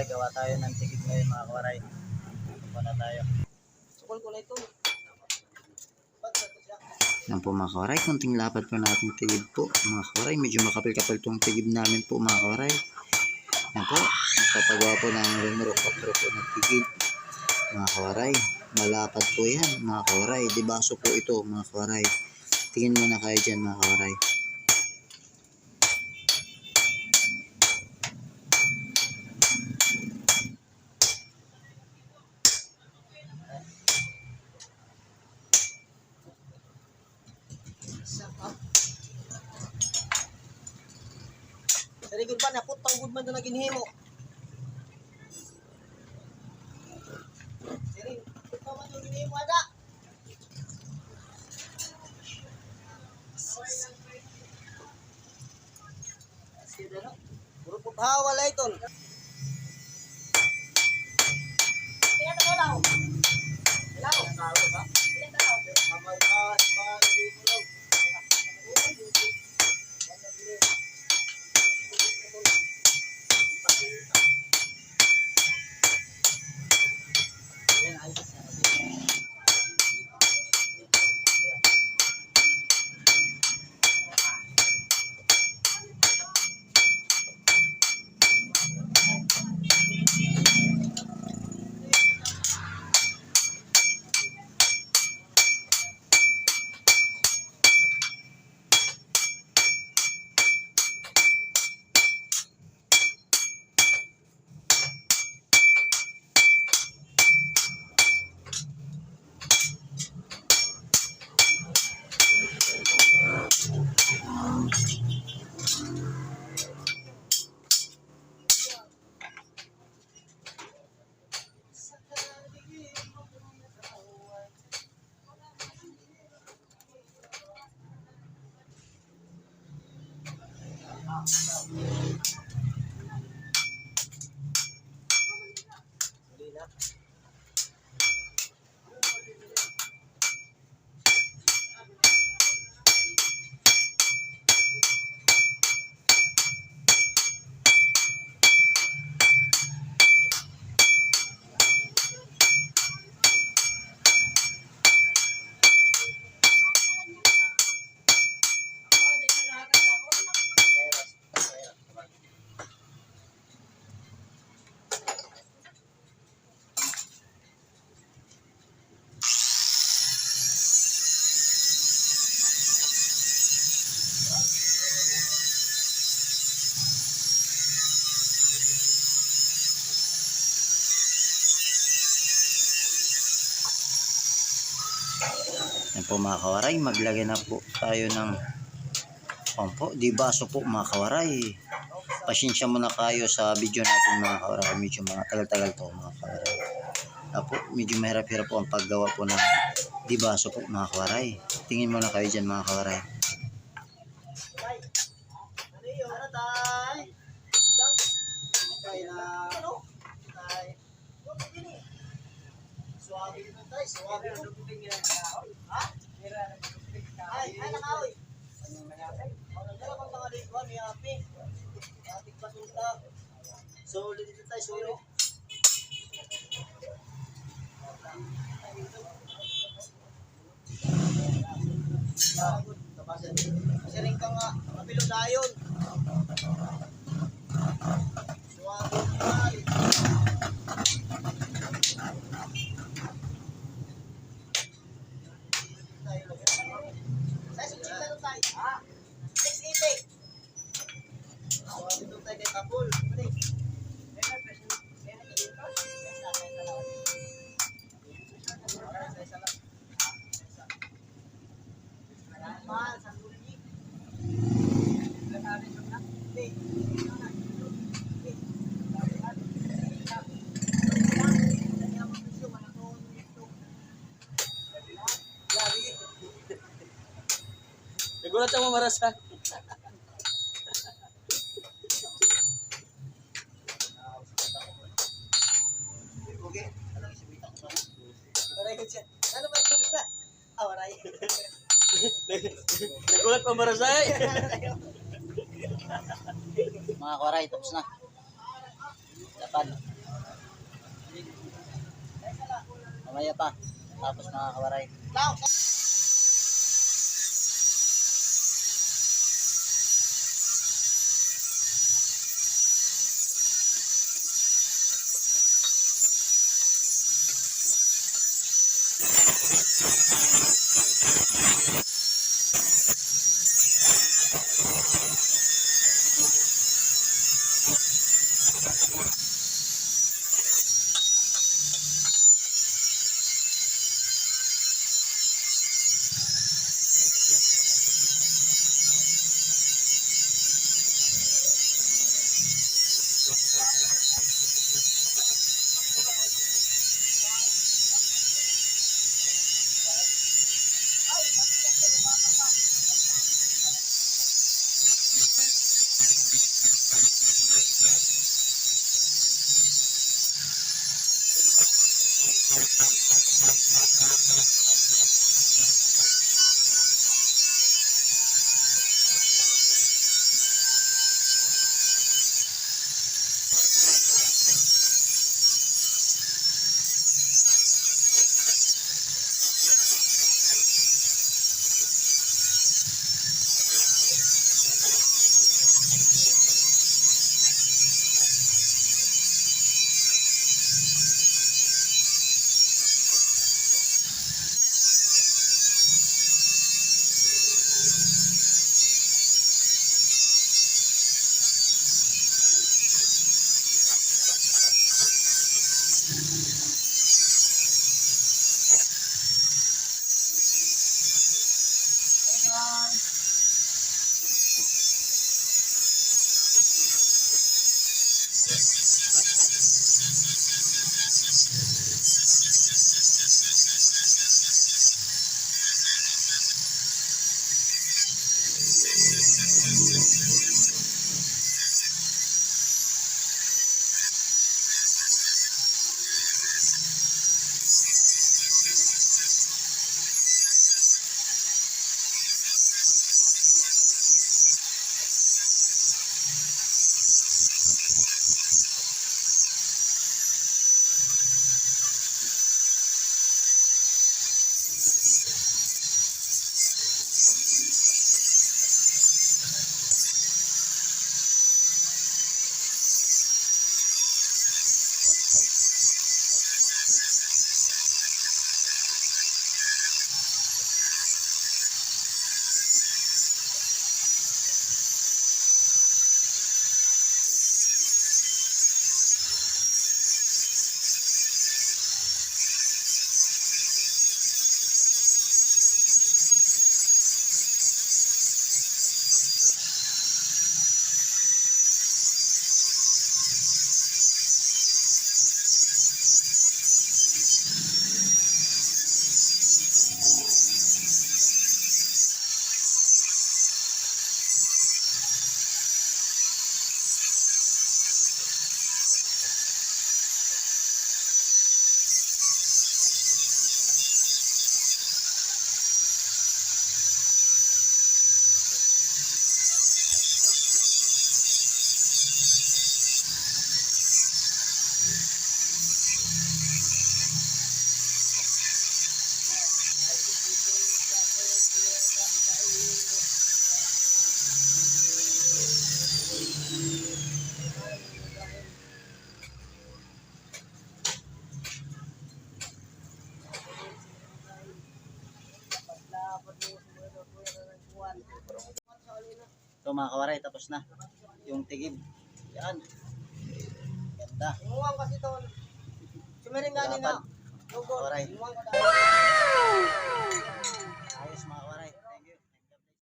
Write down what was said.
kawaray, gawa tayo ng tigid ngayon mga kawaray. Ito na tayo. Sukol ko na ito. Yan po mga kawaray, konting lapad po natin tigid po mga kawaray. Medyo makapal-kapal tong tigid namin po mga kawaray. Yan po, magpapagawa po ng rumurok-kapro po ng tigid mga kawaray. Malapad po yan mga kawaray. Dibaso po ito mga kawaray. Tingin muna kayo dyan mga kawaray. Dari gud ba na putang gud man na ginhimo. Dari putang man yung ginhimo ada. Sige na. Puro puthawa la iton. Kaya to daw. Hello. Hello ba? Kaya to daw. Mamay ba dito daw. Yan po mga kawaray, maglagay na po tayo ng dibaso po mga kawaray. Pasensya muna kayo sa video natin mga kawaray. Medyo mga tagal-tagal to mga kawaray. Po, medyo mahirap-hirap po ang paggawa po ng dibaso po mga kawaray. Tingin muna kayo dyan mga kawaray. Suwabe ito tayo, suwabe ito. Ha? Ay, nakaoy. Ano bang mga likuan ni Api? Atik pasunta. Solid ito tayo, solid. Kasi rin ka nga, mapilo dayon. Suwabe ito tayo. Nagulat ako marasa. Nagulat pa marasay. Mga kawaray, tapos na. Dapat. Mamaya pa. Tapos mga kawaray. So mga kawaray, tapos na yung tigib. Yan. Ganda. Umuwang kasi ito. Sumiring ganin na. Kawaray. Umuwang ka.